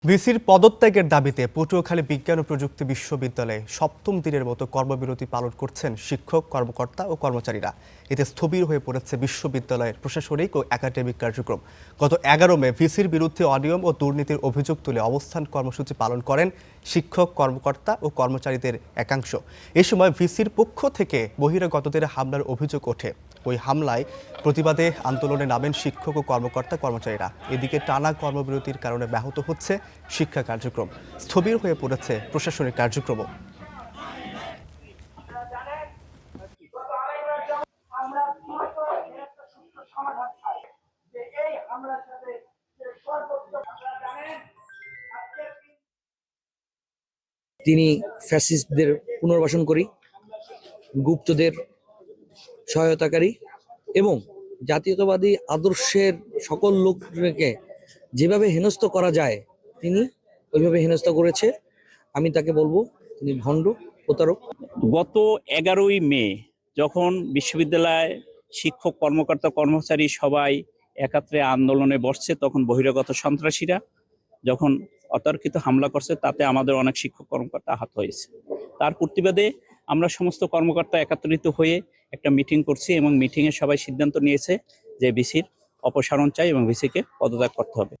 ভিসির পদত্যাগের দাবিতে পটুয়াখালী বিজ্ঞান ও প্রযুক্তি বিশ্ববিদ্যালয়ে সপ্তম দিনের মতো কর্মবিরতি পালন করছেন শিক্ষক, কর্মকর্তা ও কর্মচারীরা। এতে স্থবির হয়ে পড়েছে বিশ্ববিদ্যালয়ের প্রশাসনিক ও একাডেমিক কার্যক্রম। গত 11 মে ভিসির বিরুদ্ধে অনিয়ম ও দুর্নীতির অভিযোগ তুলে অবস্থান কর্মসূচি পালন করেন শিক্ষক, কর্মকর্তা ও কর্মচারীদের একাংশ। এ সময় ভিসির পক্ষ থেকে বহিরাগতদের হামলার অভিযোগ ওঠে। ওই হামলায় প্রতিবাদে আন্দোলনে নামেন শিক্ষক ও কর্মচারীরা। এদিকে টানা কর্মবিরতির কারণে ব্যাহত হচ্ছে শিক্ষা কার্যক্রম, স্থবির হয়ে পড়েছে প্রশাসনিক কার্যক্রমও। তিনি ফ্যাসিস্টদের পুনর্বাসন করি, গুপ্তদের সহায়তাকারী এবং জাতীয়তাবাদী আদর্শের সকল লোককে যেভাবে হেনস্থ করা যায় তিনি ওইভাবে হেনস্থা করেছে। আমি তাকে বলবো তিনি ভণ্ড, প্রতারক। গত 11ই মে যখন বিশ্ববিদ্যালয় শিক্ষক, কর্মকর্তা, কর্মচারী সবাই একাত্রে আন্দোলনে বসছে, তখন বহিরাগত সন্ত্রাসীরা যখন অতর্কিত হামলা করছে, তাতে আমাদের অনেক শিক্ষক কর্মকর্তা আহত হয়েছে। তার প্রতিবাদে আমরা সমস্ত কর্মকর্তা একত্রিত হয়ে একটা মিটিং করছি এবং মিটিংয়ে সবাই সিদ্ধান্ত নিয়েছে যে ভিসির অপসারণ চাই এবং ভিসিকে পদত্যাগ করতে হবে।